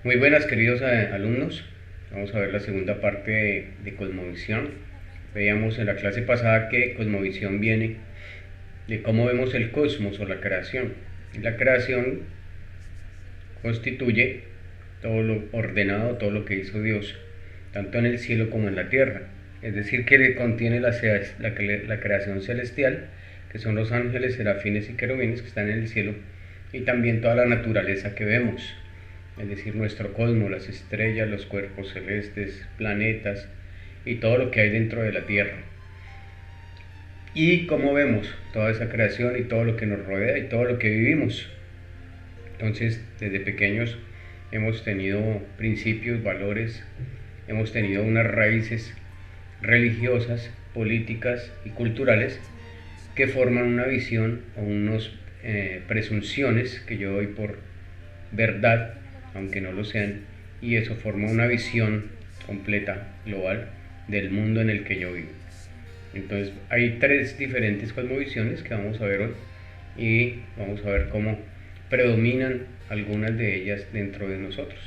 Muy buenas, queridos alumnos. Vamos a ver la segunda parte de Cosmovisión. Veíamos en la clase pasada que Cosmovisión viene de cómo vemos el cosmos o la creación. Y la creación constituye todo lo ordenado, todo lo que hizo Dios, tanto en el cielo como en la tierra. Es decir, que contiene la creación celestial, que son los ángeles, serafines y querubines que están en el cielo, y también toda la naturaleza que vemos, es decir, nuestro cosmos, las estrellas, los cuerpos celestes, planetas y todo lo que hay dentro de la Tierra. Y cómo vemos toda esa creación y todo lo que nos rodea y todo lo que vivimos. Entonces, desde pequeños hemos tenido principios, valores, hemos tenido unas raíces religiosas, políticas y culturales que forman una visión o unas presunciones que yo doy por verdad, aunque no lo sean, y eso forma una visión completa, global, del mundo en el que yo vivo. Entonces hay tres diferentes cosmovisiones que vamos a ver hoy y vamos a ver cómo predominan algunas de ellas dentro de nosotros.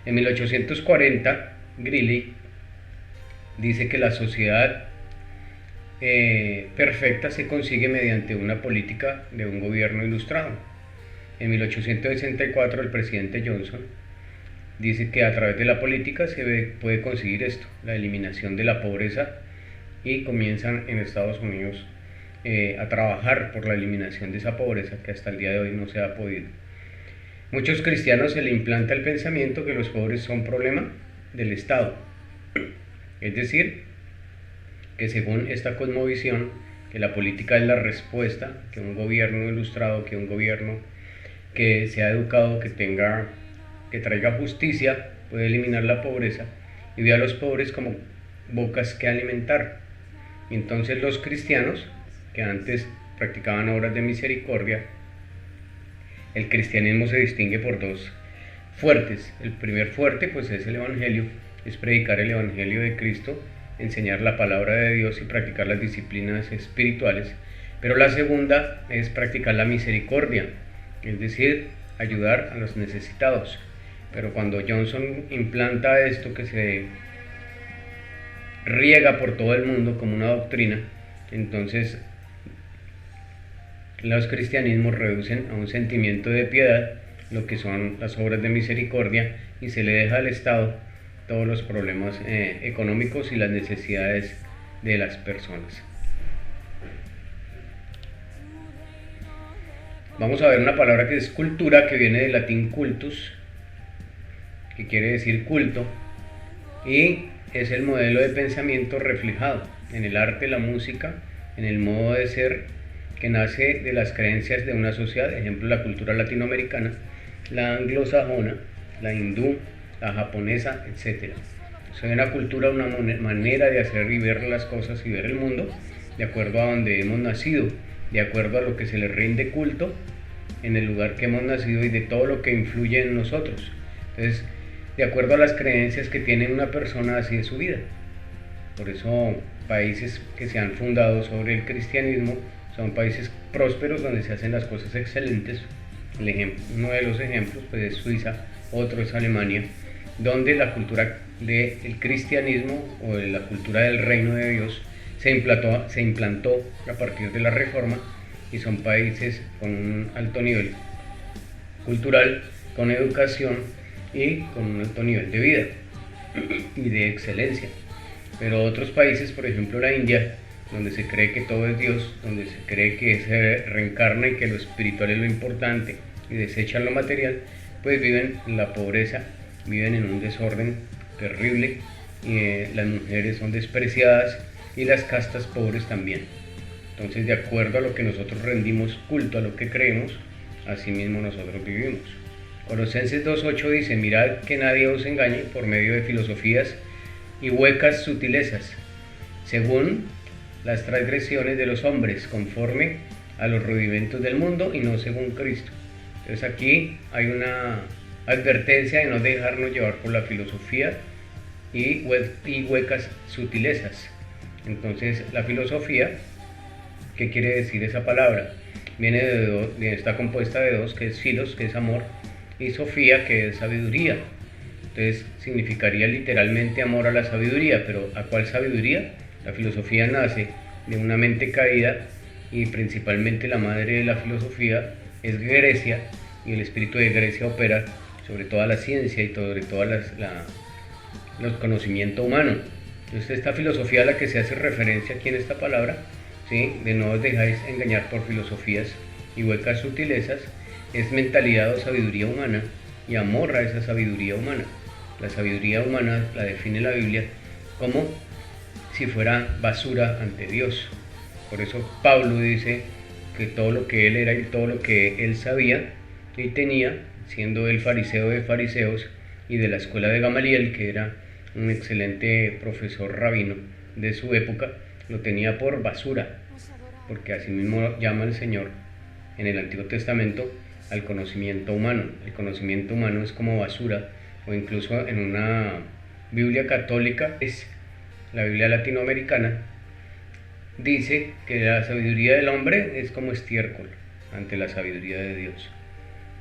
En 1840, Greeley dice que la sociedad perfecta se consigue mediante una política de un gobierno ilustrado. En 1864 el presidente Johnson dice que a través de la política puede conseguir esto, la eliminación de la pobreza, y comienzan en Estados Unidos a trabajar por la eliminación de esa pobreza que hasta el día de hoy no se ha podido. Muchos cristianos se le implanta el pensamiento que los pobres son problema del Estado, es decir, que según esta cosmovisión, que la política es la respuesta, que un gobierno ilustrado, que un gobierno que sea educado, que traiga justicia, puede eliminar la pobreza y ve a los pobres como bocas que alimentar. Y entonces los cristianos, que antes practicaban obras de misericordia, el cristianismo se distingue por dos fuertes. El primer fuerte pues es el evangelio, es predicar el evangelio de Cristo, enseñar la palabra de Dios y practicar las disciplinas espirituales. Pero la segunda es practicar la misericordia, es decir, ayudar a los necesitados. Pero cuando Johnson implanta esto que se riega por todo el mundo como una doctrina, entonces los cristianismos reducen a un sentimiento de piedad lo que son las obras de misericordia y se le deja al Estado todos los problemas económicos y las necesidades de las personas. Vamos a ver una palabra que es cultura, que viene del latín cultus, que quiere decir culto, y es el modelo de pensamiento reflejado en el arte, la música, en el modo de ser que nace de las creencias de una sociedad, ejemplo la cultura latinoamericana, la anglosajona, la hindú, la japonesa, etc. Es una cultura, una manera de hacer y ver las cosas y ver el mundo de acuerdo a donde hemos nacido, de acuerdo a lo que se le rinde culto en el lugar que hemos nacido y de todo lo que influye en nosotros. Entonces, de acuerdo a las creencias que tiene una persona, así es su vida. Por eso países que se han fundado sobre el cristianismo son países prósperos donde se hacen las cosas excelentes. Uno de los ejemplos pues, es Suiza, otro es Alemania, donde la cultura del cristianismo o de la cultura del reino de Dios se implantó a partir de la Reforma, y son países con un alto nivel cultural, con educación y con un alto nivel de vida y de excelencia. Pero otros países, por ejemplo la India, donde se cree que todo es Dios, donde se cree que se reencarna y que lo espiritual es lo importante y desechan lo material, pues viven en la pobreza, viven en un desorden terrible, y las mujeres son despreciadas y las castas pobres también. Entonces, de acuerdo a lo que nosotros rendimos culto, a lo que creemos, así mismo nosotros vivimos. Colosenses 2.8 dice: mirad que nadie os engañe por medio de filosofías y huecas sutilezas, según las transgresiones de los hombres, conforme a los rudimentos del mundo y no según Cristo. Entonces aquí hay una advertencia de no dejarnos llevar por la filosofía y huecas sutilezas. Entonces la filosofía, ¿qué quiere decir esa palabra? Está compuesta de dos, que es filos, que es amor, y Sofía, que es sabiduría. Entonces significaría literalmente amor a la sabiduría, pero ¿a cuál sabiduría? La filosofía nace de una mente caída y principalmente la madre de la filosofía es Grecia, y el espíritu de Grecia opera sobre toda la ciencia y sobre todo los conocimientos humanos. Entonces esta filosofía a la que se hace referencia aquí en esta palabra, ¿sí? De no os dejáis engañar por filosofías y huecas sutilezas, es mentalidad o sabiduría humana y amor a esa sabiduría humana. La sabiduría humana la define la Biblia como si fuera basura ante Dios. Por eso Pablo dice que todo lo que él era y todo lo que él sabía y tenía, siendo el fariseo de fariseos y de la escuela de Gamaliel, que era un excelente profesor rabino de su época, lo tenía por basura, porque así mismo llama el Señor en el Antiguo Testamento al conocimiento humano. El conocimiento humano es como basura, o incluso en una Biblia católica, es la Biblia latinoamericana, dice que la sabiduría del hombre es como estiércol ante la sabiduría de Dios.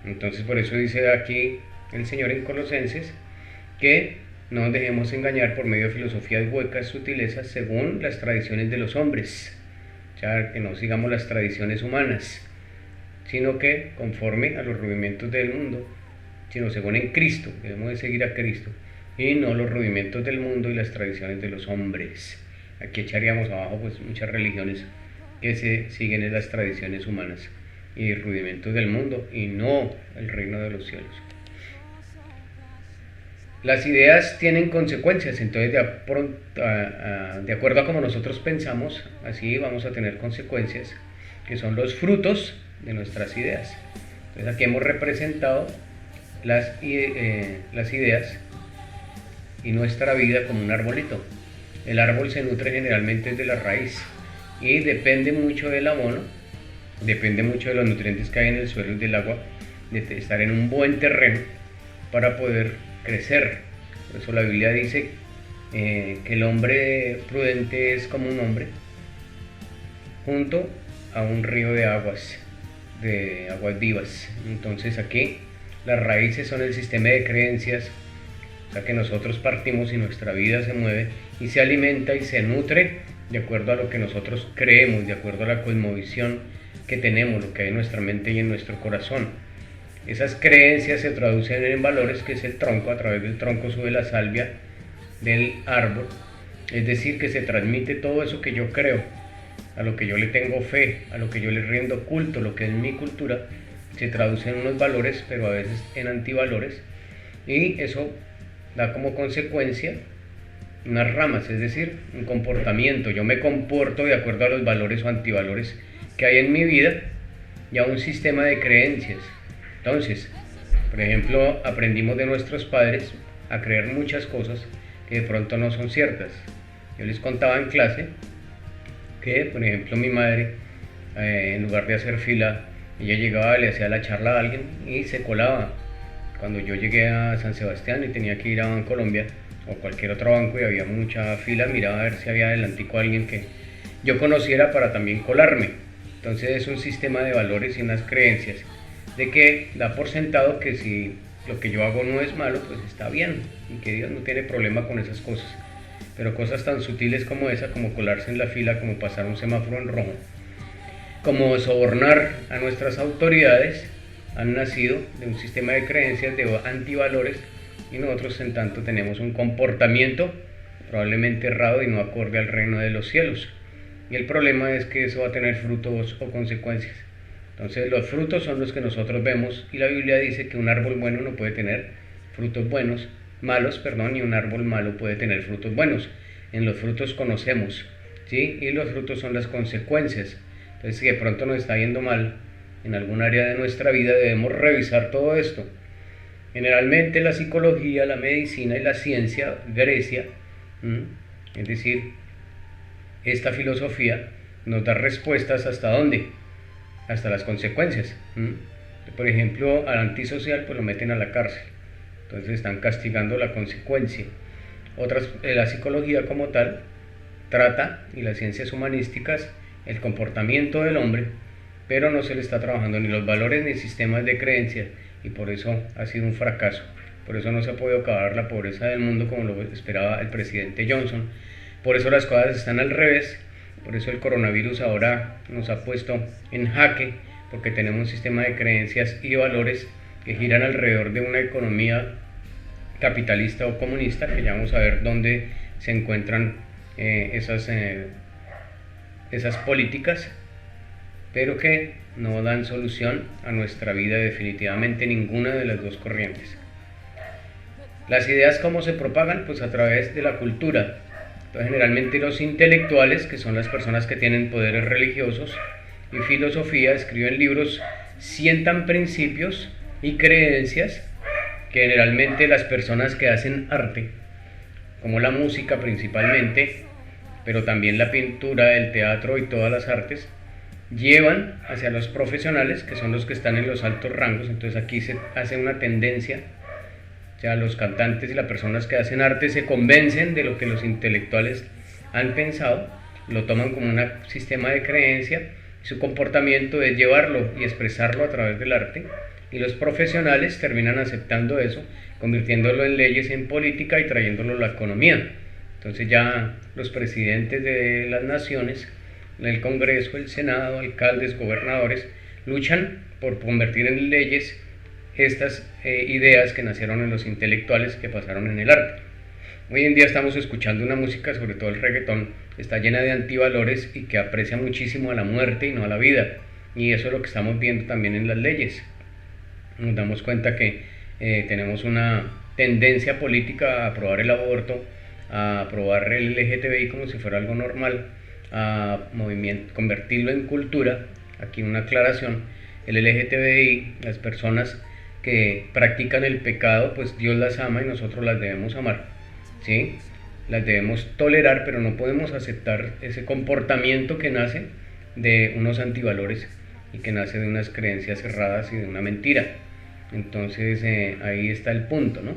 Entonces por eso dice aquí el Señor en Colosenses que no nos dejemos engañar por medio de filosofías huecas, sutilezas, según las tradiciones de los hombres. O sea, que no sigamos las tradiciones humanas, sino que conforme a los rudimentos del mundo, sino según en Cristo, debemos de seguir a Cristo, y no los rudimentos del mundo y las tradiciones de los hombres. Aquí echaríamos abajo pues muchas religiones que se siguen en las tradiciones humanas y rudimentos del mundo y no el reino de los cielos. Las ideas tienen consecuencias, entonces de acuerdo a como nosotros pensamos, así vamos a tener consecuencias, que son los frutos de nuestras ideas. Entonces aquí hemos representado las ideas y nuestra vida como un arbolito. El árbol se nutre generalmente de la raíz y depende mucho del abono, depende mucho de los nutrientes que hay en el suelo y del agua, de estar en un buen terreno para poder crecer. Por eso la Biblia dice que el hombre prudente es como un hombre junto a un río de aguas vivas. Entonces aquí las raíces son el sistema de creencias, o sea que nosotros partimos y nuestra vida se mueve y se alimenta y se nutre de acuerdo a lo que nosotros creemos, de acuerdo a la cosmovisión que tenemos, lo que hay en nuestra mente y en nuestro corazón. Esas creencias se traducen en valores, que es el tronco. A través del tronco sube la salvia del árbol, es decir, que se transmite todo eso que yo creo, a lo que yo le tengo fe, a lo que yo le rindo culto, lo que es mi cultura, se traduce en unos valores, pero a veces en antivalores, y eso da como consecuencia unas ramas, es decir, un comportamiento. Yo me comporto de acuerdo a los valores o antivalores que hay en mi vida y a un sistema de creencias. Entonces, por ejemplo, aprendimos de nuestros padres a creer muchas cosas que de pronto no son ciertas. Yo les contaba en clase que, por ejemplo, mi madre, en lugar de hacer fila, ella llegaba, le hacía la charla a alguien y se colaba. Cuando yo llegué a San Sebastián y tenía que ir a Bancolombia o cualquier otro banco y había mucha fila, miraba a ver si había adelantico alguien que yo conociera para también colarme. Entonces es un sistema de valores y unas creencias de que da por sentado que si lo que yo hago no es malo, pues está bien y que Dios no tiene problema con esas cosas. Pero cosas tan sutiles como esa, como colarse en la fila, como pasar un semáforo en rojo, como sobornar a nuestras autoridades, han nacido de un sistema de creencias, de antivalores, y nosotros en tanto tenemos un comportamiento probablemente errado y no acorde al reino de los cielos. Y el problema es que eso va a tener frutos o consecuencias. Entonces los frutos son los que nosotros vemos, y la Biblia dice que un árbol bueno no puede tener frutos malos, y un árbol malo puede tener frutos buenos. En los frutos conocemos, ¿sí? Y los frutos son las consecuencias. Entonces, si de pronto nos está yendo mal en algún área de nuestra vida, debemos revisar todo esto. Generalmente la psicología, la medicina y la ciencia, Grecia, es decir, esta filosofía nos da respuestas hasta dónde, hasta las consecuencias. Por ejemplo, al antisocial pues lo meten a la cárcel, entonces están castigando la consecuencia. La psicología como tal trata, y las ciencias humanísticas, el comportamiento del hombre, pero no se le está trabajando ni los valores ni sistemas de creencias, y por eso ha sido un fracaso. Por eso no se ha podido acabar la pobreza del mundo como lo esperaba el presidente Johnson. Por eso las cosas están al revés. Por eso el coronavirus ahora nos ha puesto en jaque, porque tenemos un sistema de creencias y valores que giran alrededor de una economía capitalista o comunista, que ya vamos a ver dónde se encuentran esas políticas, pero que no dan solución a nuestra vida, definitivamente ninguna de las dos corrientes. Las ideas, ¿cómo se propagan? Pues a través de la cultura. Entonces, generalmente los intelectuales, que son las personas que tienen poderes religiosos y filosofía, escriben libros, sientan principios y creencias que generalmente las personas que hacen arte, como la música principalmente, pero también la pintura, el teatro y todas las artes, llevan hacia los profesionales, que son los que están en los altos rangos. Entonces aquí se hace una tendencia, o sea, los cantantes y las personas que hacen arte se convencen de lo que los intelectuales han pensado, lo toman como un sistema de creencia, y su comportamiento es llevarlo y expresarlo a través del arte, y los profesionales terminan aceptando eso, convirtiéndolo en leyes, en política y trayéndolo a la economía. Entonces ya los presidentes de las naciones, el Congreso, el Senado, alcaldes, gobernadores, luchan por convertir en leyes estas ideas que nacieron en los intelectuales, que pasaron en el arte. Hoy en día estamos escuchando una música, sobre todo el reggaetón, que está llena de antivalores y que aprecia muchísimo a la muerte y no a la vida. Y eso es lo que estamos viendo también en las leyes. Nos damos cuenta que tenemos una tendencia política a aprobar el aborto, a aprobar el LGTBI como si fuera algo normal, a convertirlo en cultura. Aquí una aclaración: el LGTBI, las personas que practican el pecado, pues Dios las ama y nosotros las debemos amar, ¿sí? Las debemos tolerar, pero no podemos aceptar ese comportamiento que nace de unos antivalores y que nace de unas creencias cerradas y de una mentira. Entonces ahí está el punto, ¿no?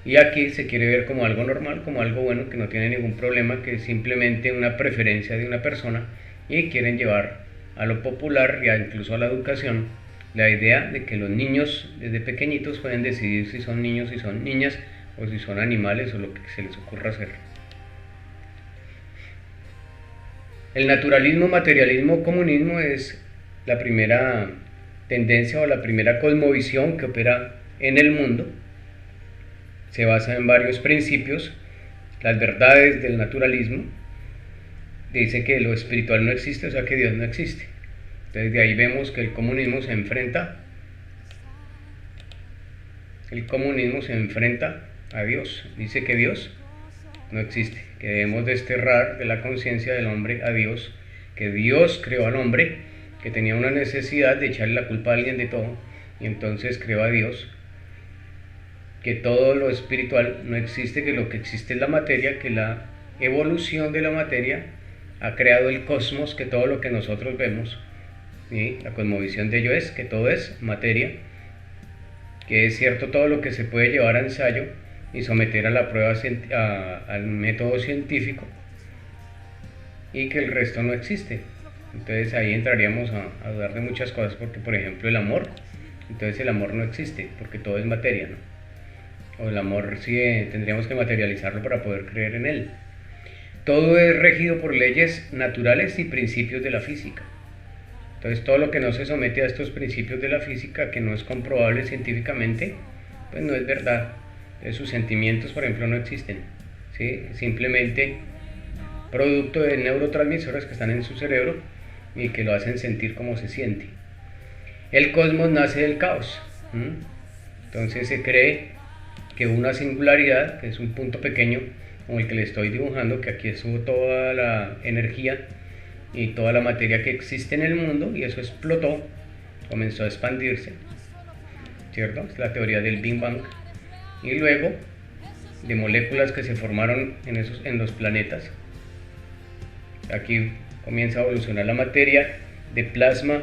Y aquí se quiere ver como algo normal, como algo bueno, que no tiene ningún problema, que es simplemente una preferencia de una persona, y quieren llevar a lo popular y incluso a la educación la idea de que los niños desde pequeñitos pueden decidir si son niños, si son niñas, o si son animales, o lo que se les ocurra hacer. El naturalismo, materialismo, comunismo es la primera tendencia o la primera cosmovisión que opera en el mundo. Se basa en varios principios, las verdades del naturalismo. Dice que lo espiritual no existe, o sea que Dios no existe. Entonces de ahí vemos que el comunismo se enfrenta a Dios. Dice que Dios no existe, que debemos desterrar de la conciencia del hombre a Dios, que Dios creó al hombre, que tenía una necesidad de echarle la culpa a alguien de todo, y entonces creó a Dios, que todo lo espiritual no existe, que lo que existe es la materia, que la evolución de la materia ha creado el cosmos, que todo lo que nosotros vemos, ¿sí? La cosmovisión de ello es que todo es materia, que es cierto todo lo que se puede llevar a ensayo y someter a la prueba, al método científico, y que el resto no existe. Entonces ahí entraríamos a dudar de muchas cosas, porque por ejemplo el amor, entonces el amor no existe, porque todo es materia, ¿no? O el amor sí tendríamos que materializarlo para poder creer en él. Todo es regido por leyes naturales y principios de la física. Entonces todo lo que no se somete a estos principios de la física, que no es comprobable científicamente, pues no es verdad. Entonces sus sentimientos, por ejemplo, no existen, ¿sí? Simplemente producto de neurotransmisores que están en su cerebro y que lo hacen sentir como se siente. El cosmos nace del caos. Entonces se cree que una singularidad, que es un punto pequeño como el que le estoy dibujando, que aquí estuvo toda la energía y toda la materia que existe en el mundo, y eso explotó, comenzó a expandirse, ¿cierto? Es la teoría del Big Bang. Y luego de moléculas que se formaron en los planetas, aquí comienza a evolucionar la materia de plasma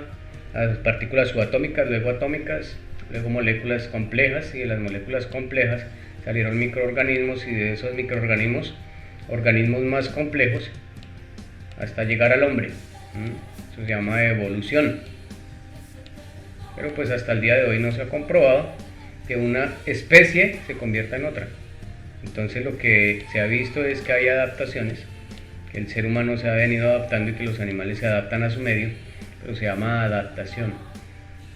a partículas subatómicas, luego atómicas, luego moléculas complejas, y de las moléculas complejas salieron microorganismos, y de esos microorganismos, organismos más complejos, hasta llegar al hombre. Eso se llama evolución. pero pues hasta el día de hoy no se ha comprobado que una especie se convierta en otra. Entonces lo que se ha visto es que hay adaptaciones, que el ser humano se ha venido adaptando y que los animales se adaptan a su medio, pero se llama adaptación.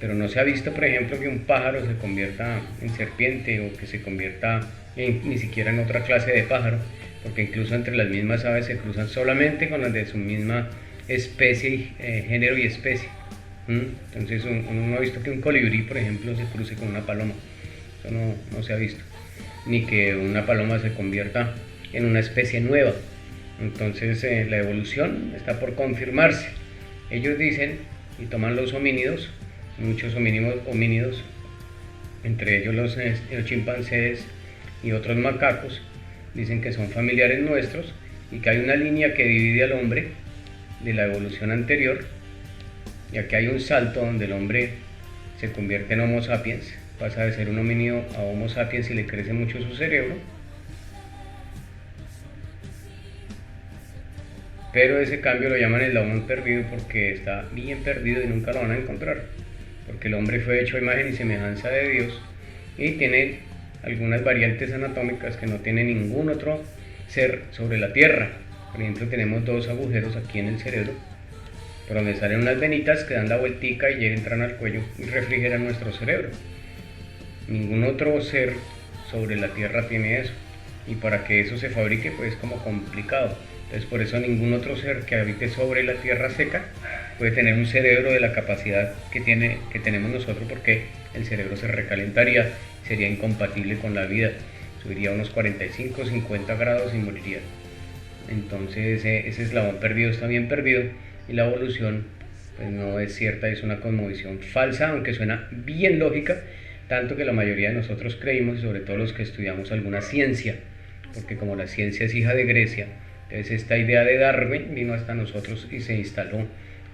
Pero no se ha visto, por ejemplo, que un pájaro se convierta en serpiente o que se convierta ni siquiera en otra clase de pájaro, porque incluso entre las mismas aves se cruzan solamente con las de su misma especie, género y especie. Entonces uno no ha visto que un colibrí, por ejemplo, se cruce con una paloma. Eso no se ha visto. Ni que una paloma se convierta en una especie nueva. Entonces la evolución está por confirmarse. Ellos dicen, y toman los homínidos, muchos homínidos, entre ellos los chimpancés y otros macacos, dicen que son familiares nuestros y que hay una línea que divide al hombre de la evolución anterior, ya que hay un salto donde el hombre se convierte en Homo sapiens, pasa de ser un homínido a Homo sapiens y le crece mucho su cerebro, pero ese cambio lo llaman eslabón perdido porque está bien perdido y nunca lo van a encontrar, porque el hombre fue hecho a imagen y semejanza de Dios y tiene algunas variantes anatómicas que no tiene ningún otro ser sobre la tierra. Por ejemplo, tenemos dos agujeros aquí en el cerebro por donde salen unas venitas que dan la vueltica y entran al cuello y refrigeran nuestro cerebro. Ningún otro ser sobre la tierra tiene eso, y para que eso se fabrique pues es como complicado. Entonces por eso ningún otro ser que habite sobre la tierra seca puede tener un cerebro de la capacidad que tenemos nosotros, porque el cerebro se recalentaría, sería incompatible con la vida, subiría a unos 45, 50 grados y moriría. Entonces ese eslabón perdido está bien perdido, y la evolución pues no es cierta, es una cosmovisión falsa, aunque suena bien lógica, tanto que la mayoría de nosotros creímos, y sobre todo los que estudiamos alguna ciencia, porque como la ciencia es hija de Grecia, entonces esta idea de Darwin vino hasta nosotros y se instaló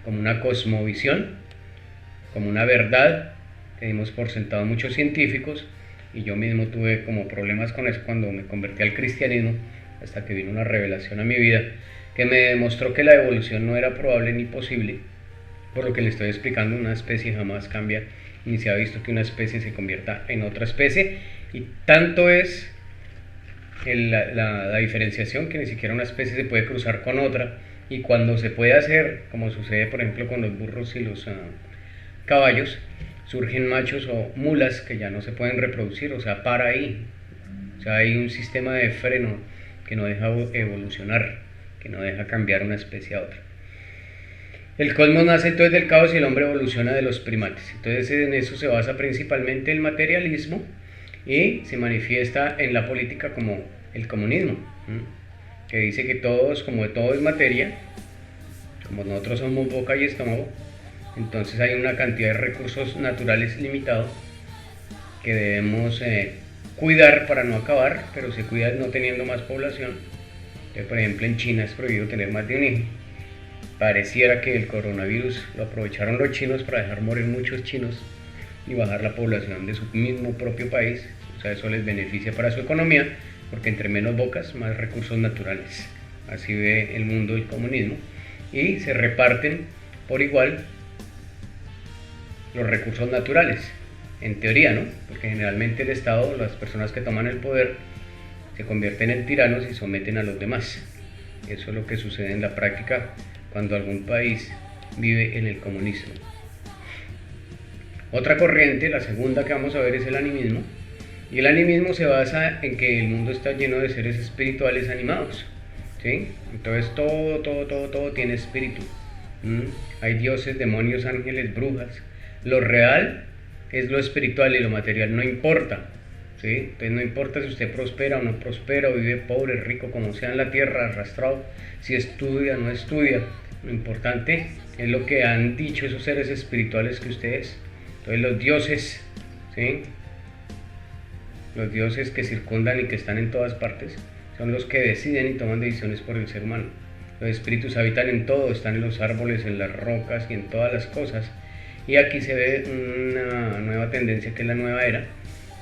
como una cosmovisión, como una verdad que dimos por sentado muchos científicos, y yo mismo tuve como problemas con eso cuando me convertí al cristianismo, hasta que vino una revelación a mi vida que me demostró que la evolución no era probable ni posible. Por lo que le estoy explicando, una especie jamás cambia, ni se ha visto que una especie se convierta en otra especie, y tanto es la diferenciación que ni siquiera una especie se puede cruzar con otra, y cuando se puede hacer, como sucede por ejemplo con los burros y los caballos, surgen machos o mulas que ya no se pueden reproducir, o sea, para ahí. O sea, hay un sistema de freno que no deja evolucionar, que no deja cambiar una especie a otra. El cosmos nace entonces del caos y el hombre evoluciona de los primates. Entonces en eso se basa principalmente el materialismo, y se manifiesta en la política como el comunismo, que dice que todos, como todo es materia, como nosotros somos boca y estómago, entonces hay una cantidad de recursos naturales limitados que debemos cuidar para no acabar, pero se cuida no teniendo más población. Entonces, por ejemplo, en China es prohibido tener más de un hijo. Pareciera que el coronavirus lo aprovecharon los chinos para dejar morir muchos chinos y bajar la población de su mismo propio país. O sea, eso les beneficia para su economía, porque entre menos bocas, más recursos naturales. Así ve el mundo del comunismo, y se reparten por igual los recursos naturales, en teoría, ¿no? Porque generalmente el Estado, las personas que toman el poder, se convierten en tiranos y someten a los demás. Eso es lo que sucede en la práctica cuando algún país vive en el comunismo. Otra corriente, la segunda que vamos a ver, es el animismo. Y el animismo se basa en que el mundo está lleno de seres espirituales animados, ¿sí? Entonces todo tiene espíritu. Hay dioses, demonios, ángeles, brujas. Lo real es lo espiritual, y lo material no importa, ¿sí? Entonces no importa si usted prospera o no prospera, o vive pobre, rico, como sea en la tierra, arrastrado, si estudia o no estudia. Lo importante es lo que han dicho esos seres espirituales que usted es. Entonces los dioses, ¿sí? Los dioses que circundan y que están en todas partes son los que deciden y toman decisiones por el ser humano. Los espíritus habitan en todo, están en los árboles, en las rocas y en todas las cosas. Y aquí se ve una nueva tendencia, que es la nueva era,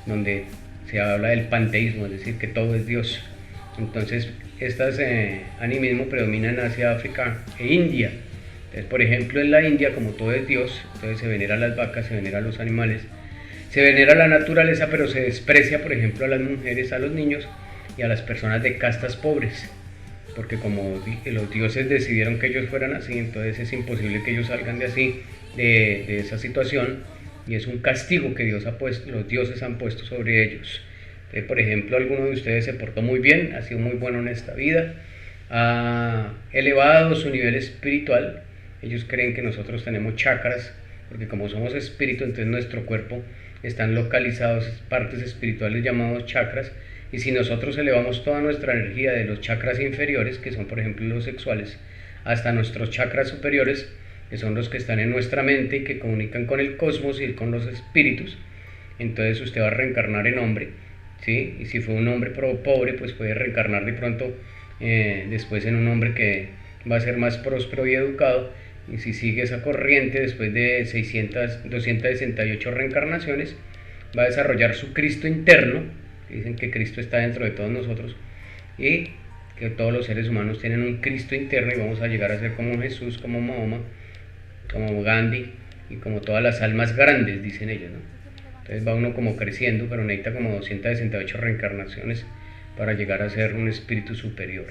donde se habla del panteísmo, es decir, que todo es Dios. Entonces, animismo predomina en Asia, África e India. Entonces, por ejemplo, en la India, como todo es Dios, entonces se venera a las vacas, se venera a los animales, se venera a la naturaleza, pero se desprecia, por ejemplo, a las mujeres, a los niños y a las personas de castas pobres, porque como dije, los dioses decidieron que ellos fueran así, entonces es imposible que ellos salgan de así, de esa situación, y es un castigo que Dios ha puesto, los dioses han puesto sobre ellos. Entonces, por ejemplo, alguno de ustedes se portó muy bien, ha sido muy bueno en esta vida, ha elevado su nivel espiritual. Ellos creen que nosotros tenemos chakras, porque como somos espíritu, entonces nuestro cuerpo están localizados partes espirituales llamados chakras, y si nosotros elevamos toda nuestra energía de los chakras inferiores, que son por ejemplo los sexuales, hasta nuestros chakras superiores, que son los que están en nuestra mente y que comunican con el cosmos y con los espíritus, entonces usted va a reencarnar en hombre, ¿sí? Y si fue un hombre pobre, pues puede reencarnar de pronto después en un hombre que va a ser más próspero y educado. Y si sigue esa corriente, después de 268 reencarnaciones, va a desarrollar su Cristo interno. Dicen que Cristo está dentro de todos nosotros y que todos los seres humanos tienen un Cristo interno, y vamos a llegar a ser como Jesús, como Mahoma, como Gandhi y como todas las almas grandes, dicen ellos, ¿no? Entonces va uno como creciendo, pero necesita como 268 reencarnaciones para llegar a ser un espíritu superior.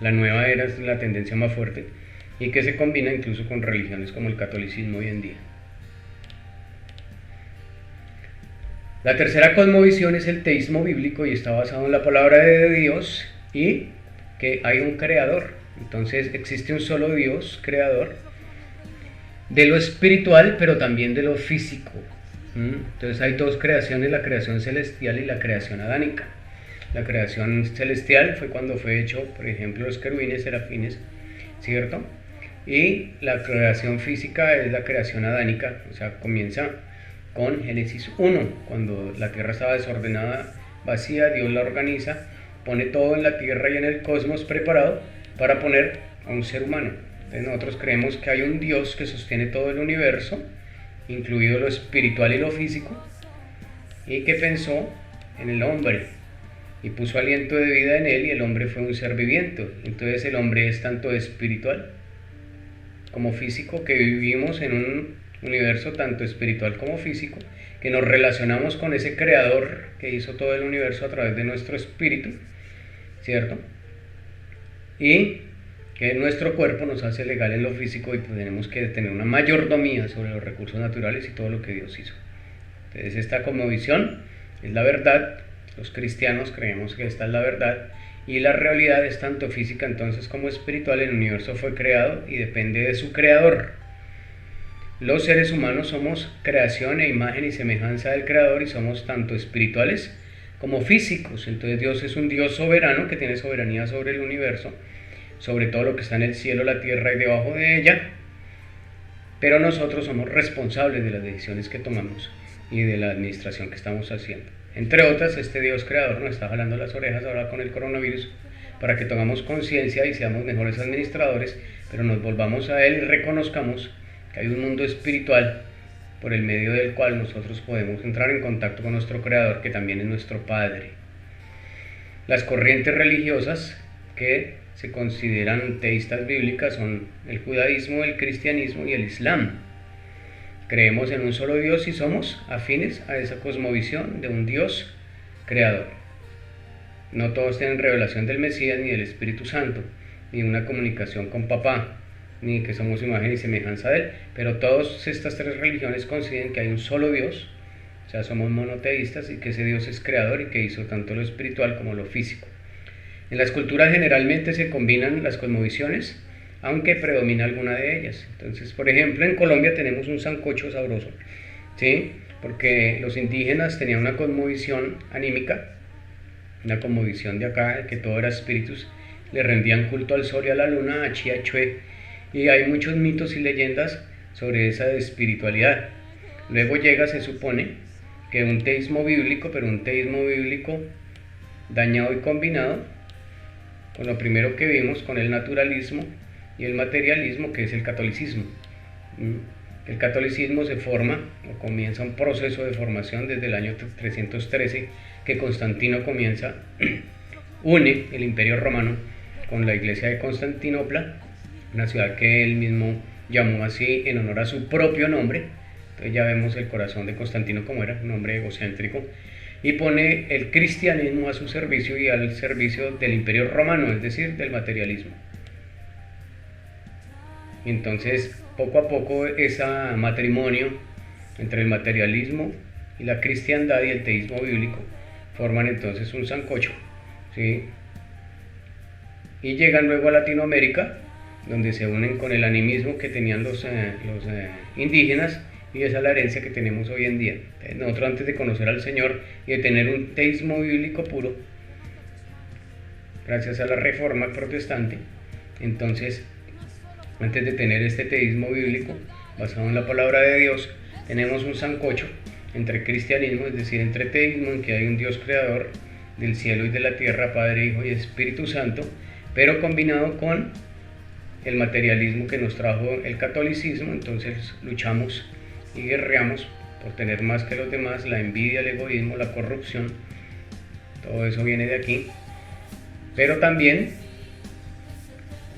La nueva era es la tendencia más fuerte y que se combina incluso con religiones como el catolicismo hoy en día. La tercera cosmovisión es el teísmo bíblico y está basado en la palabra de Dios y que hay un creador. Entonces existe un solo Dios creador de lo espiritual, pero también de lo físico. Entonces hay dos creaciones, la creación celestial y la creación adánica. La creación celestial fue cuando fue hecho, por ejemplo, los querubines, serafines, ¿cierto? Y la creación física es la creación adánica, o sea, comienza con Génesis 1, cuando la tierra estaba desordenada, vacía, Dios la organiza, pone todo en la tierra y en el cosmos preparado para poner a un ser humano. Entonces nosotros creemos que hay un Dios que sostiene todo el universo, incluido lo espiritual y lo físico, y que pensó en el hombre y puso aliento de vida en él, y el hombre fue un ser viviente. Entonces el hombre es tanto espiritual como físico, que vivimos en un universo tanto espiritual como físico, que nos relacionamos con ese creador que hizo todo el universo a través de nuestro espíritu, ¿cierto? Y que nuestro cuerpo nos hace legal en lo físico, y pues tenemos que tener una mayordomía sobre los recursos naturales y todo lo que Dios hizo. Entonces esta cosmovisión es la verdad. Los cristianos creemos que esta es la verdad, y la realidad es tanto física entonces como espiritual. El universo fue creado y depende de su creador. Los seres humanos somos creación e imagen y semejanza del creador, y somos tanto espirituales como físicos. Entonces Dios es un Dios soberano que tiene soberanía sobre el universo, sobre todo lo que está en el cielo, la tierra y debajo de ella, pero nosotros somos responsables de las decisiones que tomamos y de la administración que estamos haciendo. Entre otras, este Dios creador nos está jalando las orejas ahora con el coronavirus para que tomamos conciencia y seamos mejores administradores, pero nos volvamos a Él y reconozcamos que hay un mundo espiritual por el medio del cual nosotros podemos entrar en contacto con nuestro creador, que también es nuestro Padre. Las corrientes religiosas que se consideran teístas bíblicas son el judaísmo, el cristianismo y el islam. Creemos en un solo Dios y somos afines a esa cosmovisión de un Dios creador. No todos tienen revelación del Mesías ni del Espíritu Santo, ni una comunicación con papá, ni que somos imagen y semejanza de él, pero todas estas tres religiones coinciden que hay un solo Dios, o sea, somos monoteístas, y que ese Dios es creador y que hizo tanto lo espiritual como lo físico. En las culturas generalmente se combinan las cosmovisiones, aunque predomina alguna de ellas. Entonces, por ejemplo, en Colombia tenemos un sancocho sabroso, ¿sí? Porque los indígenas tenían una cosmovisión anímica, una cosmovisión de acá, que todo era espíritus, le rendían culto al sol y a la luna, a Chiachue, y hay muchos mitos y leyendas sobre esa espiritualidad. Luego llega, se supone, que un teísmo bíblico, pero un teísmo bíblico dañado y combinado con lo primero que vimos, con el naturalismo y el materialismo, que es el catolicismo. El catolicismo se forma o comienza un proceso de formación desde el año 313, que Constantino comienza, une el Imperio Romano con la iglesia de Constantinopla, una ciudad que él mismo llamó así en honor a su propio nombre. Entonces ya vemos el corazón de Constantino como era, un hombre egocéntrico, y pone el cristianismo a su servicio y al servicio del imperio romano, es decir, del materialismo. Y entonces poco a poco ese matrimonio entre el materialismo y la cristiandad y el teísmo bíblico forman entonces un sancocho, ¿sí? Y llegan luego a Latinoamérica, donde se unen con el animismo que tenían los indígenas, y esa es la herencia que tenemos hoy en día. Nosotros, antes de conocer al Señor y de tener un teísmo bíblico puro, gracias a la Reforma protestante, entonces, antes de tener este teísmo bíblico basado en la palabra de Dios, tenemos un sancocho entre cristianismo, es decir, entre teísmo, en que hay un Dios creador del cielo y de la tierra, Padre, Hijo y Espíritu Santo, pero combinado con el materialismo que nos trajo el catolicismo. Entonces luchamos y guerreamos por tener más que los demás, la envidia, el egoísmo, la corrupción, todo eso viene de aquí, pero también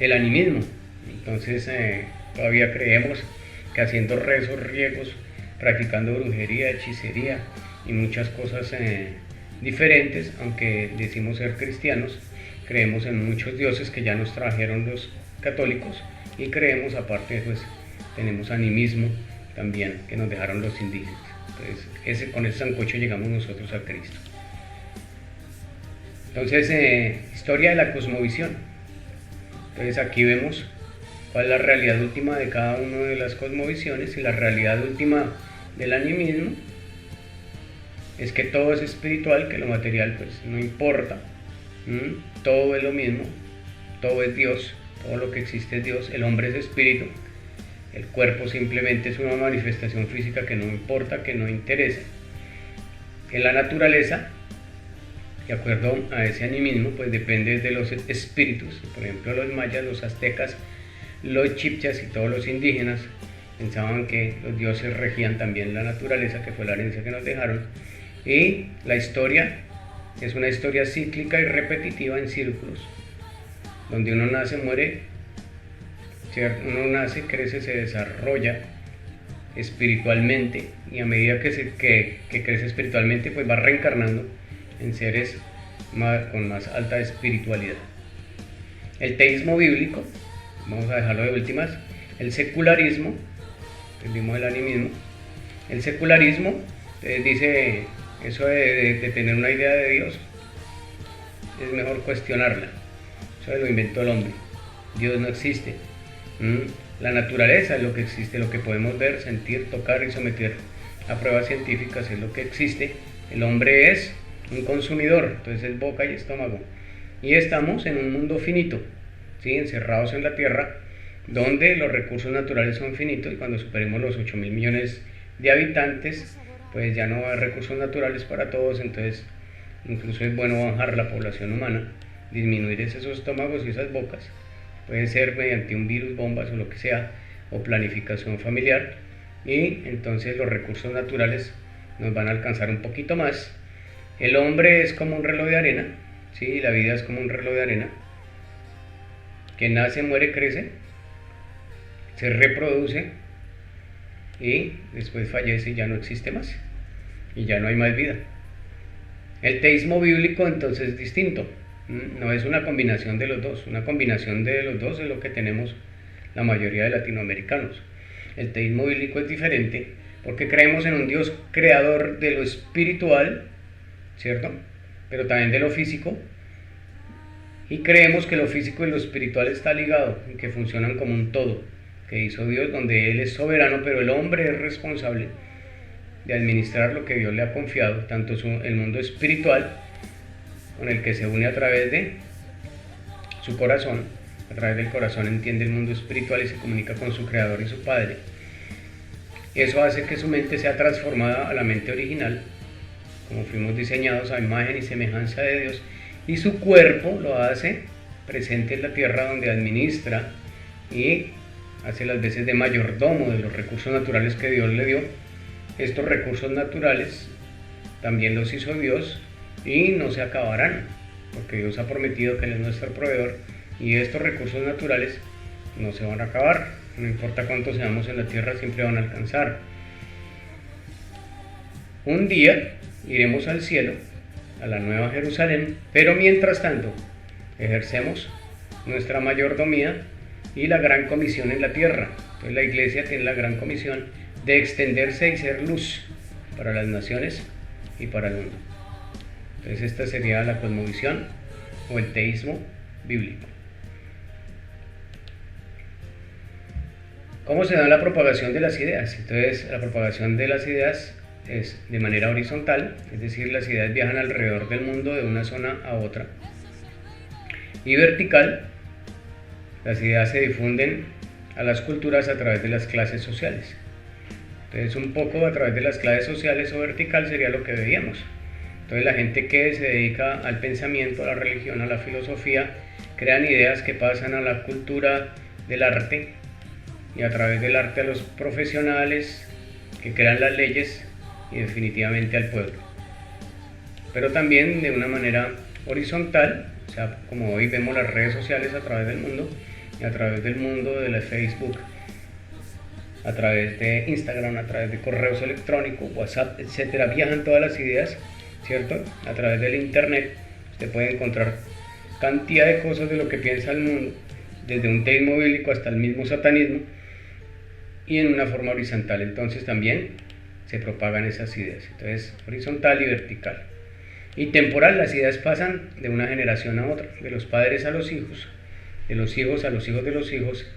el animismo. Entonces todavía creemos que haciendo rezos, riegos, practicando brujería, hechicería y muchas cosas diferentes, aunque decimos ser cristianos, creemos en muchos dioses que ya nos trajeron los católicos, y creemos, aparte, pues tenemos animismo también que nos dejaron los indígenas. Entonces con ese sancocho llegamos nosotros a Cristo. Entonces, historia de la cosmovisión. Entonces aquí vemos cuál es la realidad última de cada una de las cosmovisiones, y la realidad última del animismo es que todo es espiritual, que lo material pues no importa, todo es lo mismo, todo es Dios, todo lo que existe es Dios, el hombre es espíritu, el cuerpo simplemente es una manifestación física que no importa, que no interesa. En la naturaleza, de acuerdo a ese animismo, pues depende de los espíritus. Por ejemplo, los mayas, los aztecas, los chipchas y todos los indígenas pensaban que los dioses regían también la naturaleza, que fue la herencia que nos dejaron. Y la historia es una historia cíclica y repetitiva en círculos, donde uno nace, muere, uno nace, crece, se desarrolla espiritualmente, y a medida que crece espiritualmente, pues va reencarnando en seres con más alta espiritualidad. El teísmo bíblico, vamos a dejarlo de últimas. El secularismo, vimos el animismo. El secularismo dice eso de tener una idea de Dios, es mejor cuestionarla. Eso lo inventó el hombre. Dios no existe. La naturaleza es lo que existe, lo que podemos ver, sentir, tocar y someter a pruebas científicas es lo que existe. El hombre es un consumidor, entonces es boca y estómago. Y estamos en un mundo finito, ¿sí? Encerrados en la Tierra, donde los recursos naturales son finitos, y cuando superemos los 8.000 millones de habitantes, pues ya no hay recursos naturales para todos. Entonces incluso es bueno bajar la población humana, disminuir esos estómagos y esas bocas. Puede ser mediante un virus, bombas o lo que sea, o planificación familiar, y entonces los recursos naturales nos van a alcanzar un poquito más. El hombre es como un reloj de arena, ¿sí? La vida es como un reloj de arena, que nace, muere, crece, se reproduce y después fallece y ya no existe más, y ya no hay más vida. El teísmo bíblico entonces es distinto, no es una combinación de los dos. Una combinación de los dos es lo que tenemos la mayoría de latinoamericanos. El teísmo bíblico es diferente porque creemos en un Dios creador de lo espiritual, ¿cierto? Pero también de lo físico, y creemos que lo físico y lo espiritual está ligado, y que funcionan como un todo que hizo Dios, donde Él es soberano, pero el hombre es responsable de administrar lo que Dios le ha confiado, tanto el mundo espiritual, con el que se une a través de su corazón. A través del corazón entiende el mundo espiritual y se comunica con su creador y su padre. Eso hace que su mente sea transformada a la mente original, como fuimos diseñados a imagen y semejanza de Dios, y su cuerpo lo hace presente en la tierra, donde administra y hace las veces de mayordomo de los recursos naturales que Dios le dio. Estos recursos naturales también los hizo Dios y no se acabarán, porque Dios ha prometido que Él es nuestro proveedor, y estos recursos naturales no se van a acabar, no importa cuántos seamos en la tierra, siempre van a alcanzar. Un día iremos al cielo, a la Nueva Jerusalén, pero mientras tanto ejercemos nuestra mayordomía y la gran comisión en la tierra. Entonces la iglesia tiene la gran comisión de extenderse y ser luz para las naciones y para el mundo. Entonces esta sería la cosmovisión o el teísmo bíblico. ¿Cómo se da la propagación de las ideas? Entonces la propagación de las ideas es de manera horizontal, es decir, las ideas viajan alrededor del mundo de una zona a otra. Y vertical, las ideas se difunden a las culturas a través de las clases sociales. Entonces un poco a través de las clases sociales o vertical sería lo que veíamos. Entonces la gente que se dedica al pensamiento, a la religión, a la filosofía, crean ideas que pasan a la cultura del arte y a través del arte a los profesionales que crean las leyes y definitivamente al pueblo. Pero también de una manera horizontal, o sea, como hoy vemos las redes sociales a través del mundo, y a través del mundo de la Facebook, a través de Instagram, a través de correos electrónicos, WhatsApp, etcétera, viajan todas las ideas, ¿cierto? A través del internet usted puede encontrar cantidad de cosas de lo que piensa el mundo, desde un teísmo bíblico hasta el mismo satanismo, y en una forma horizontal. Entonces también se propagan esas ideas. Entonces horizontal y vertical. Y temporal, las ideas pasan de una generación a otra, de los padres a los hijos, de los hijos a los hijos de los hijos,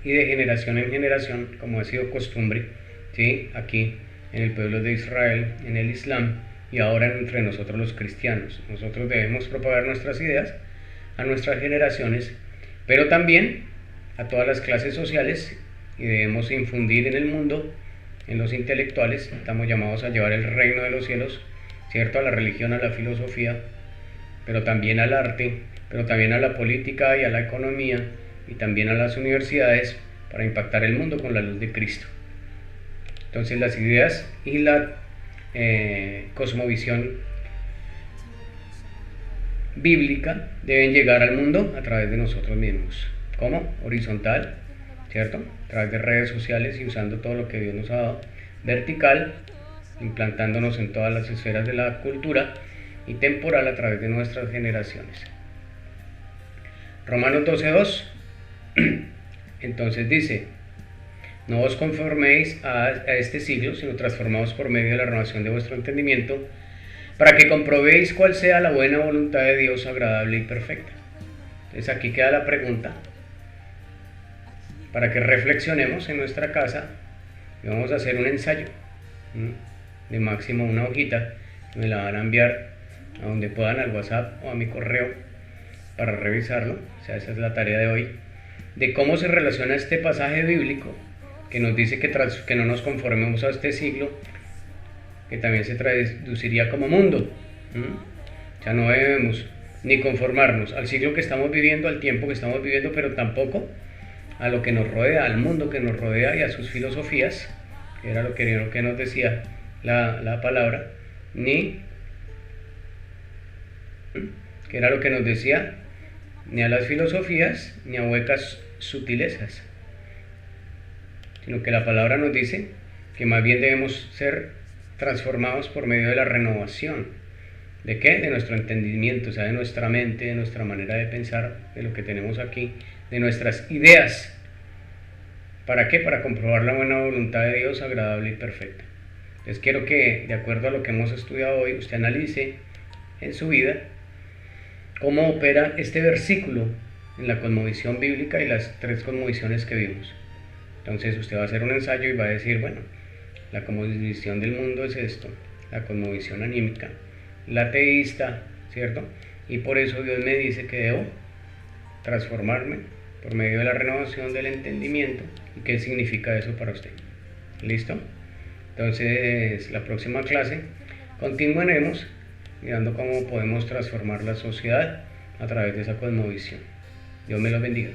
y de generación en generación, como ha sido costumbre, ¿sí? Aquí en el pueblo de Israel, en el Islam, y ahora entre nosotros los cristianos. Nosotros debemos propagar nuestras ideas a nuestras generaciones, pero también a todas las clases sociales, y debemos infundir en el mundo, en los intelectuales. Estamos llamados a llevar el reino de los cielos, ¿cierto? A la religión, a la filosofía, pero también al arte, pero también a la política y a la economía, y también a las universidades, para impactar el mundo con la luz de Cristo. Entonces las ideas y la cosmovisión bíblica deben llegar al mundo a través de nosotros mismos. ¿Cómo? Horizontal, ¿cierto? A través de redes sociales y usando todo lo que Dios nos ha dado. Vertical, implantándonos en todas las esferas de la cultura. Y temporal, a través de nuestras generaciones. Romanos 12:2. Entonces dice: no os conforméis a este siglo, sino transformaos por medio de la renovación de vuestro entendimiento, para que comprobéis cuál sea la buena voluntad de Dios, agradable y perfecta. Entonces aquí queda la pregunta, para que reflexionemos en nuestra casa, y vamos a hacer un ensayo, de máximo una hojita, me la van a enviar a donde puedan, al WhatsApp o a mi correo, para revisarlo. O sea, esa es la tarea de hoy, de cómo se relaciona este pasaje bíblico que nos dice que no nos conformemos a este siglo, que también se traduciría como mundo. O sea, no debemos ni conformarnos al siglo que estamos viviendo, al tiempo que estamos viviendo, pero tampoco a lo que nos rodea, al mundo que nos rodea y a sus filosofías, que era lo que nos decía la palabra, que era lo que nos decía, ni a las filosofías ni a huecas sutilezas, sino que la palabra nos dice que más bien debemos ser transformados por medio de la renovación. ¿De qué? De nuestro entendimiento, o sea, de nuestra mente, de nuestra manera de pensar, de lo que tenemos aquí, de nuestras ideas. ¿Para qué? Para comprobar la buena voluntad de Dios, agradable y perfecta. Entonces quiero que, de acuerdo a lo que hemos estudiado hoy, usted analice en su vida cómo opera este versículo en la cosmovisión bíblica y las tres cosmovisiones que vimos. Entonces usted va a hacer un ensayo y va a decir, bueno, la cosmovisión del mundo es esto, la cosmovisión anímica, la teísta, ¿cierto? Y por eso Dios me dice que debo transformarme por medio de la renovación del entendimiento. ¿Y qué significa eso para usted? ¿Listo? Entonces, la próxima clase continuaremos mirando cómo podemos transformar la sociedad a través de esa cosmovisión. Dios me los bendiga.